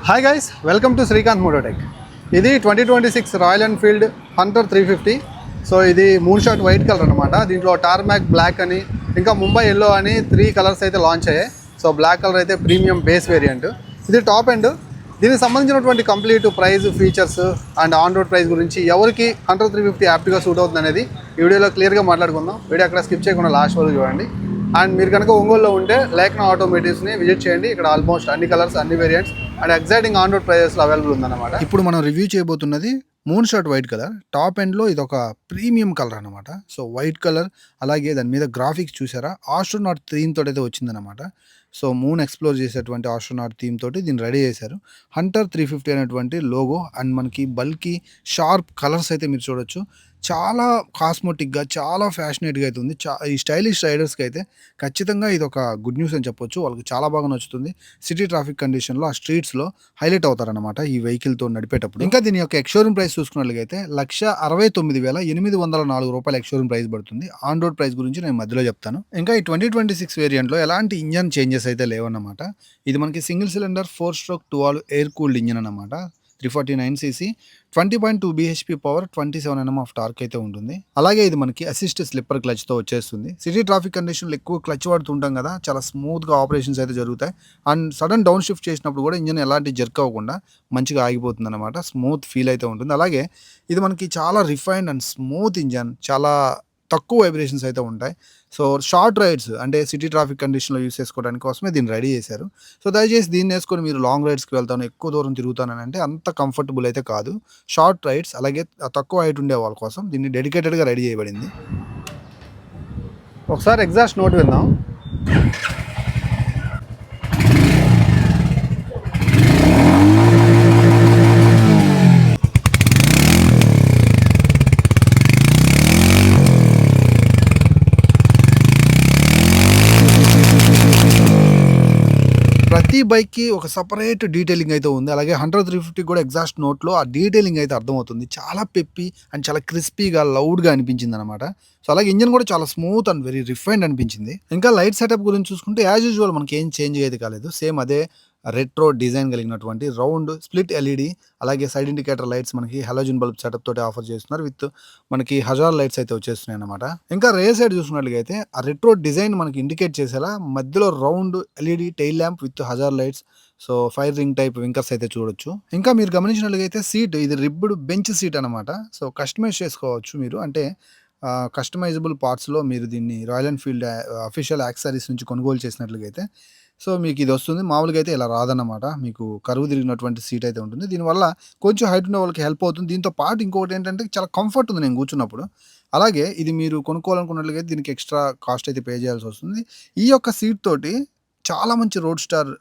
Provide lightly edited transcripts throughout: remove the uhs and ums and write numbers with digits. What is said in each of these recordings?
Hi guys, welcome to Srikanth Mototech. ఇది 2026 royal Enfield Hunter 350. So ఇది moon shot white colour అనమాట. దీంట్లో tarmac black అని ఇంకా ముంబై ఎల్లో అని 3 కలర్స్ అయితే లాంచ్ అయ్యాయి. సో బ్లాక్ కలర్ అయితే ప్రీమియం బేస్ వేరియంట్. ఇది టాప్ ఎండ్. దీనికి సంబంధించినటువంటి complete price, features and on road price గురించి ఎవరికి హంటర్ 350 యాప్గా సూట్ అవుతుంది అనేది ఈ వీడియోలో క్లియర్గా మాట్లాడుకుందాం. వీడియో అక్కడ స్కిప్ చేయకుండా లాస్ట్ వరకు చూడండి. అండ్ మీరు కనుక ఒంగోలులో ఉంటే లేఖన ఆటోమేటివ్స్ని విజిట్ చేయండి. ఇక్కడ ఆల్మోస్ట్ అన్ని కలర్స్, అన్ని variants and exciting on road ప్రైజెస్లో అవైలబుల్ ఉందన్నమాట. ఇప్పుడు మనం రివ్యూ చేయబోతున్నది moon shot white colour. Top ఎండ్లో ఇది ఒక ప్రీమియం కలర్ అనమాట. సో వైట్ కలర్, అలాగే దాని మీద గ్రాఫిక్స్ చూసారా, ఆస్ట్రోనాట్ థీమ్ తోటి అయితే వచ్చిందనమాట. సో మూన్ ఎక్స్ప్లోర్ చేసేటువంటి ఆస్ట్రోనాట్ థీమ్ తోటి దీన్ని రెడీ చేశారు. హంటర్ 350 అనేటువంటి లోగో అండ్ మనకి బల్కీ షార్ప్ కలర్స్ అయితే మీరు చూడొచ్చు. చాలా కాస్మోటిక్గా, చాలా ఫ్యాషనేట్గా అయితే ఉంది. ఈ స్టైలిష్ రైడర్స్కి అయితే ఖచ్చితంగా ఇది ఒక గుడ్ న్యూస్ అని చెప్పొచ్చు. వాళ్ళకి చాలా బాగా నచ్చుతుంది. సిటీ ట్రాఫిక్ కండిషన్లో ఆ స్ట్రీట్స్లో హైలైట్ అవుతారనమాట ఈ వెహికల్తో నడిపేటప్పుడు. ఇంకా దీని యొక్క ఎక్స్షోరూమ్ ప్రైస్ చూసుకున్నట్లయితే 1,69,804 రూపాయలు ఎక్స్షోరూమ్ ప్రైస్ పడుతుంది. ఆన్ రోడ్ ప్రైస్ గురించి నేను మధ్యలో చెప్తాను. ఇంకా ఈ 2026 వేరియంట్లో ఎలాంటి ఇంజన్ చేంజెస్ అయితే లేవన్నమాట. ఇది మనకి single cylinder 4 stroke 2 air cooled engine అనమాట. 349cc, 20.2 bhp power, 27 Nm of torque అయితే ఉంటుంది. అలాగే ఇది మనకి అసిస్ట్ స్లిప్పర్ క్లచ్తో వచ్చేస్తుంది. సిటీ ట్రాఫిక్ కండిషన్లో ఎక్కువ క్లచ్ వాడుతుంటాం కదా, చాలా స్మూత్గా ఆపరేషన్స్ అయితే జరుగుతాయి. అండ్ సడన్ డౌన్ షిఫ్ట్ చేసినప్పుడు కూడా ఇంజన్ ఎలాంటి జర్క్ అవ్వకుండా మంచిగా ఆగిపోతుంది అనమాట. స్మూత్ ఫీల్ అయితే ఉంటుంది. అలాగే ఇది మనకి చాలా రిఫైన్డ్ అండ్ స్మూత్ ఇంజన్, చాలా తక్కువ వైబ్రేషన్స్ అయితే ఉంటాయి. సో షార్ట్ రైడ్స్ అంటే సిటీ ట్రాఫిక్ కండిషన్లో యూస్ చేసుకోవడానికి కోసమే దీన్ని రెడీ చేశారు. సో దయచేసి దీన్ని వేసుకొని మీరు లాంగ్ రైడ్స్కి వెళ్తాను, ఎక్కువ దూరం తిరుగుతానని అంటే అంత కంఫర్టబుల్ అయితే కాదు. షార్ట్ రైడ్స్, అలాగే తక్కువ హైట్ ఉండే వాళ్ళ కోసం దీన్ని డెడికేటెడ్గా రెడీ చేయబడింది. ఒకసారి ఎగ్జాస్ట్ నోట్ విందాం. ప్రతి బైక్కి ఒక సపరేట్ డీటెయిలింగ్ అయితే ఉంది. అలాగే హంటర్ 350 కూడా ఎగ్జాస్ట్ నోట్లో ఆ డీటెయిలింగ్ అయితే అర్థమవుతుంది. చాలా పెప్పి అండ్ చాలా క్రిస్పీగా, లౌడ్గా అనిపించింది అనమాట. సో అలాగే ఇంజన్ కూడా చాలా స్మూత్ అండ్ వెరీ రిఫైన్డ్ అనిపించింది. ఇంకా లైట్ సెటప్ గురించి చూసుకుంటే యాజ్ యూజువల్ మనకి ఏం చేంజ్ అయితే కాలేదు. సేమ్ అదే రెట్రో డిజైన్ కలిగినటువంటి రౌండ్ స్ప్లిట్ ఎల్ఈడి, అలాగే సైడ్ ఇండికేటర్ లైట్స్ మనకి హలోజన్ బల్బ్ సెటప్ తోటి ఆఫర్ చేస్తున్నారు. విత్ మనకి హజార్ లైట్స్ అయితే వచ్చేస్తున్నాయి అనమాట. ఇంకా రేర్ సైడ్ చూసుకున్నట్లయితే ఆ రెట్రో డిజైన్ మనకి ఇండికేట్ చేసేలా మధ్యలో round LED tail lamp with hazard lights, so fire ring type winkers అయితే చూడొచ్చు. ఇంకా మీరు గమనించినట్లయితే సీట్, ఇది రిబ్డ్ బెంచ్ సీట్ అనమాట. సో కస్టమైజ్ చేసుకోవచ్చు మీరు, అంటే కస్టమైజబుల్ పార్ట్స్లో మీరు దీన్ని రాయల్ ఎన్ఫీల్డ్ అఫీషియల్ యాక్సరీస్ నుంచి కొనుగోలు చేసినట్లయితే సో మీకు ఇది వస్తుంది. మామూలుగా అయితే ఇలా రాదన్నమాట. మీకు కరువు తిరిగినటువంటి సీట్ అయితే ఉంటుంది. దీనివల్ల కొంచెం హైట్ ఉన్న వాళ్ళకి హెల్ప్ అవుతుంది. దీంతో పాటు ఇంకొకటి ఏంటంటే చాలా కంఫర్ట్ ఉంది నేను కూర్చున్నప్పుడు. అలాగే ఇది మీరు కొనుక్కోవాలనుకున్నట్లయితే దీనికి ఎక్స్ట్రా కాస్ట్ అయితే పే చేయాల్సి వస్తుంది. ఈ యొక్క సీట్ తోటి చాలా మంచి రోడ్ స్టార్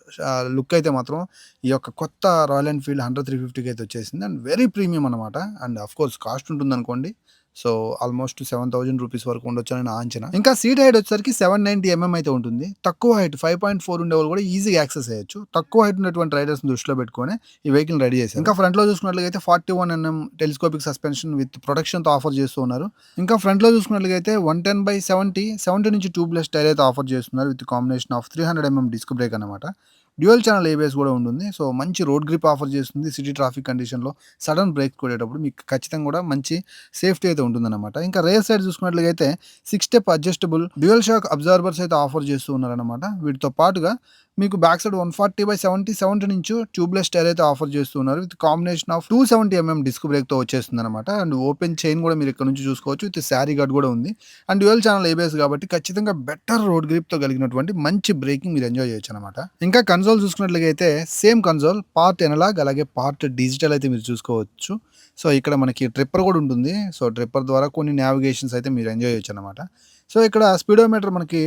లుక్ అయితే మాత్రం ఈ యొక్క కొత్త రాయల్ ఎన్ఫీల్డ్ హంటర్ 350కి అయితే వచ్చేసింది. అండ్ వెరీ ప్రీమియం అనమాట. అండ్ అఫ్ కోర్స్ కాస్ట్ ఉంటుంది అనుకోండి. సో ఆల్మోస్ట్ 7,000 రూపీస్ వరకు ఉండొచ్చు అని నా అంచనా. ఇంకా సీట్ హైట్ వచ్చేసరికి 790 mm అయితే ఉంటుంది. తక్కువ హైట్ 5.4 ఉండే వాళ్ళు కూడా ఈజీగా యాక్సెస్ చేయొచ్చు. తక్కువ హైట్ ఉన్నటువంటి రైడర్స్ దృష్టిలో పెట్టుకొని ఈ వెహికల్ రెడీ చేశారు. ఇంకా ఫ్రంట్ లో చూసుకున్నట్లయితే 41 mm telescopic suspension with protection తో ఆఫర్ చేస్తూ ఉన్నారు. ఇంకా ఫ్రంట్ లో చూసుకున్నట్లయితే 110/70 నుంచి ట్యూబ్లెస్ టైర్ అయితే ఆఫర్ చేస్తున్నారు with combination of 300 mm disc brake అనమాట. డ్యూయల్ ఛానల్ ఏబిఎస్ కూడా ఉంటుంది. సో మంచి రోడ్ గ్రిప్ ఆఫర్ చేస్తుంది. సిటీ ట్రాఫిక్ కండిషన్లో సడన్ బ్రేక్ కొట్టేటప్పుడు మీకు ఖచ్చితంగా కూడా మంచి సేఫ్టీ అయితే ఉంటుందన్నమాట. ఇంకా రేర్ సైడ్ చూసుకున్నట్లయితే 6 step adjustable dual shock absorbers అయితే ఆఫర్ చేస్తూ ఉన్నారనమాట. వీటితో పాటుగా మీకు బ్యాక్ సైడ్ 140/70 నుంచి ట్యూబ్లెస్ టైర్ అయితే ఆఫర్ చేస్తున్నారు with combination of 270 mm disc brake తో వచ్చేస్తుంది అనమాట. అండ్ ఓపెన్ చైన్ కూడా మీరు ఇక్కడ నుంచి చూసుకోవచ్చు. విత్ శారీ గార్డ్ కూడా ఉంది. అండ్ డ్యూయల్ ఛానల్ ఏబిఎస్ కాబట్టి ఖచ్చితంగా బెటర్ రోడ్ గ్రిప్ తో కలిగినటువంటి మంచి బ్రేకింగ్ మీరు ఎంజాయ్ చేయొచ్చు అనమాట. ఇంకా కన్సోల్ చూసుకున్నట్లయితే సేమ్ కన్సోల్, పార్ట్ ఎనలాగ్ అలాగే పార్ట్ డిజిటల్ అయితే మీరు చూసుకోవచ్చు. సో ఇక్కడ మనకి ట్రిప్పర్ కూడా ఉంటుంది. సో ట్రిప్పర్ ద్వారా కొన్ని నావిగేషన్స్ అయితే మీరు ఎంజాయ్ చేయొచ్చు అనమాట. సో ఇక్కడ స్పీడోమీటర్ మనకి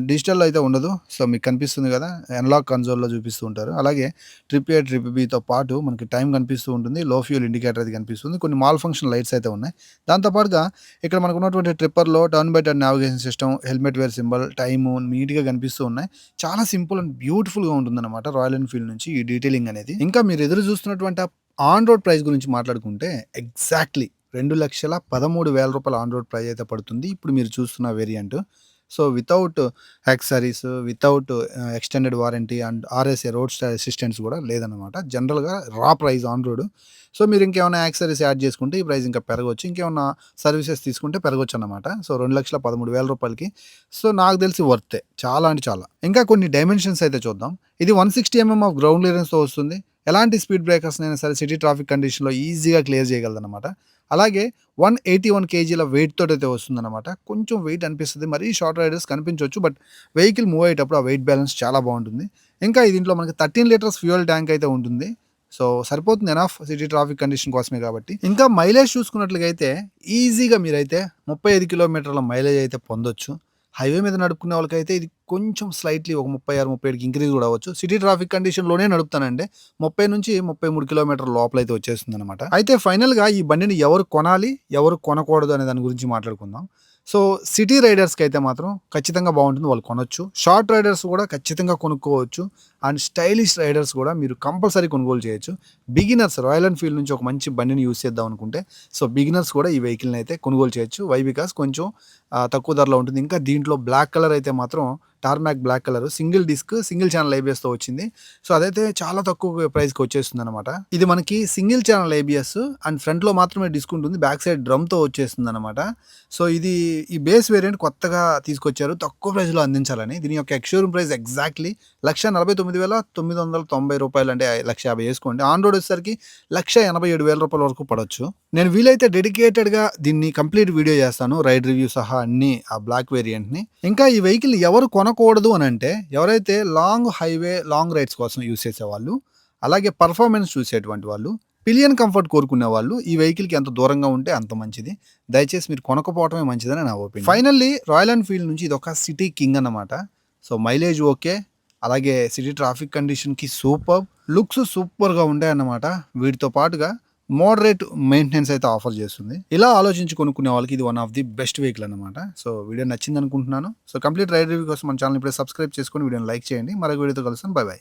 డిజిటల్లో అయితే ఉండదు. సో మీకు కనిపిస్తుంది కదా, అనలాగ్ కన్సోల్లో చూపిస్తూ ఉంటారు. అలాగే ట్రిప్ ఏ ట్రిప్ బితో పాటు మనకి టైం కనిపిస్తూ ఉంటుంది. లో ఫ్యూల్ ఇండికేటర్ అయితే కనిపిస్తుంది. కొన్ని మాల్ ఫంక్షన్ లైట్స్ అయితే ఉన్నాయి. దాంతోపాటుగా ఇక్కడ మనకు ఉన్నటువంటి ట్రిప్పర్లో turn by turn navigation system, helmet wear symbol, time నీట్గా కనిపిస్తూ ఉన్నాయి. చాలా సింపుల్ అండ్ బ్యూటిఫుల్గా ఉంటుందన్నమాట రాయల్ ఎన్ఫీల్డ్ నుంచి ఈ డీటెయిలింగ్ అనేది. ఇంకా మీరు ఎదురు చూస్తున్నటువంటి ఆన్ రోడ్ ప్రైస్ గురించి మాట్లాడుకుంటే ఎగ్జాక్ట్లీ 2,13,000 రూపాయల ఆన్ రోడ్ ప్రైస్ అయితే పడుతుంది ఇప్పుడు మీరు చూస్తున్న variant. So, without accessories, without extended warranty and RSA road side assistance గూడా లేదనమాట. జనరల్‌గా ప్రైస్ ఆన్ రోడ్. సో, మీరు ఇంకేమైనా యాక్సెసరీస్ యాడ్ చేసుకుంటే ఈ ప్రైస్ ఇంకా పెరగొచ్చు. ఇంకేమన్నా సర్వీసెస్ తీసుకుంటే పెరగొచ్చనమాట. సో, రూ. 2,13,000కి. సో, నాకు తెలిసి వర్తే. చాలా అంటే చాలా. ఇంకా కొన్ని డైమెన్షన్స్ అయితే చూద్దాం. ఇది 160 ఆఫ్ గ్రౌండ్ క్లియరెన్స్‌తో వస్తుంది. ఎలాంటి స్పీడ్ బ్రేకర్స్‌నైనా సరే సిటీ ట్రాఫిక్ కండిషన్‌లో ఈజీగా క్లియర్ చేయగలదనమాట. అలాగే 181 కేజీల వెయిట్ తోటైతే వస్తుందనమాట. కొంచెం వెయిట్ అనిపిస్తది. మరీ షార్ట్ రైడర్స్ కనిపించొచ్చు. బట్ వెహికల్ మూవ్ అయ్యేటప్పుడు ఆ వెయిట్ బ్యాలెన్స్ చాలా బావుంటుంది. ఇంకా దీంట్లో మనకి 13 లీటర్స్ ఫ్యూయల్ ట్యాంక్ అయితే ఉంటుంది. సో, సరిపోతుంది ఎనఫ్ సిటీ ట్రాఫిక్ కండిషన్ కోసమే కాబట్టి. ఇంకా మైలేజ్ చూసుకున్నట్లయితే ఈజీగా మీరైతే 35 కిలోమీటర్ల మైలేజ్ అయితే పొందొచ్చు. హైవే మీద నడుపుకునే వాళ్ళకైతే ఇది కొంచెం స్లైట్‌లీ ఒక 36, 37కి ఇంక్రీజ్ గూడా అవ్వచ్చు. City traffic కండిషన్‌లోనే నడుపుతానండి. 30-33 కిలోమీటర్ల లోపలైతే వచ్చేస్తుందనమాట. అయితే ఫైనల్‌గా ఈ బండిని ఎవరు కొనాలి? ఎవరు కొనకూడదు అనే దాని గురించి మాట్లాడుకుందాం. సో, సిటీ రైడర్స్‌కైతే మాత్రం ఖచ్చితంగా బావుంటుంది. వాళ్ళు కొనొచ్చు. షార్ట్ రైడర్స్ కూడా ఖచ్చితంగా కొనుక్కోవచ్చు. అండ్ స్టైలిష్ రైడర్స్ కూడా మీరు కంపల్సరీ కొనుగోలు చేయొచ్చు. బిగినర్స్ రాయల్ ఎన్‌ఫీల్డ్ నుంచి ఒక మంచి బండిని యూజ్ చేద్దాం అనుకుంటే, సో, బిగినర్స్ కూడా ఈ వెహికల్‌ని అయితే కొనుగోలు చేయొచ్చు. వై? బికాస్ కొంచెం తక్కువ ధరలో ఉంటుంది. ఇంకా దీంట్లో బ్లాక్ కలర్ అయితే మాత్రం tarmac black colour single disc, single channel ఏబీఎస్‌తో వచ్చింది. సో, అదైతే చాలా తక్కువ ప్రైస్‌కి వచ్చేస్తుందనమాట. ఇది మనకి సింగిల్ ఛానల్ ఏబీఎస్ అండ్ ఫ్రంట్‌లో మాత్రమే డిస్క్ ఉంటుంది. బ్యాక్ సైడ్ డ్రమ్‌తో వచ్చేస్తుందనమాట. సో, ఇది ఈ బేస్ వేరియంట్ కొత్తగా తీసుకొచ్చారు. తక్కువ ప్రైస్‌లో అందించాలని. దీని యొక్క ఎక్స్ షోరూమ్ ప్రైస్ ఎగ్జాక్ట్‌లీ రూ. 1,49,990 అంటే 1,50,000 ఏసుకోండి. ఆన్ రోడ్ వచ్చేసరికి రూ. 1,87,000 వరకు పడొచ్చు. నేను వీలైతే డెడికేటెడ్‌గా దీన్ని కంప్లీట్ వీడియో చేస్తాను. రైడ్ రివ్యూ సహా అన్నీ ఆ బ్లాక్ వేరియంట్‌ని. ఇంకా ఈ వెహికల్‌ని ఎవరు కొనకూడదు అనంటే ఎవరైతే లాంగ్ హైవే, లాంగ్ రైడ్స్ కోసం యూజ్ చేసేవాళ్ళు, అలాగే పర్ఫార్మెన్స్ చూసేటువంటి వాళ్ళు, పిలియన్ కంఫర్ట్ కోరుకునే వాళ్ళు ఈ వెహికల్‌కి ఎంత దూరంగా ఉంటే అంత మంచిది. దయచేసి మీరు కొనకపోవటమే మంచిదని నా ఒపీనియన్. ఫైనల్లీ రాయల్ ఎన్‌ఫీల్డ్ నుంచి ఇదొక సిటీ కింగ్ అన్నమాట. So, mileage okay. అలాగే సిటీ ట్రాఫిక్ కండిషన్‌కి సూపర్బ్. లుక్స్ సూపర్‌గా ఉంటాయన్నమాట. వీటితో పాటుగా మోడరేట్ మెయింటెనెన్స్ అయితే ఆఫర్ చేస్తుంది. ఇలా ఆలోచించి కొనుక్కునే వాళ్ళకి ఇది one of the best vehicle అన్నమాట. సో, వీడియో నచ్చిందనుకుంటున్నాను. సో, కంప్లీట్ రైడ్ రివ్యూ కోసం మన ఛానెల్‌ని ఇప్పుడే సబ్స్క్రైబ్ చేసుకొని వీడియోని లైక్ చేయండి. మరొక వీడియోతో కలుస్తాను. By by.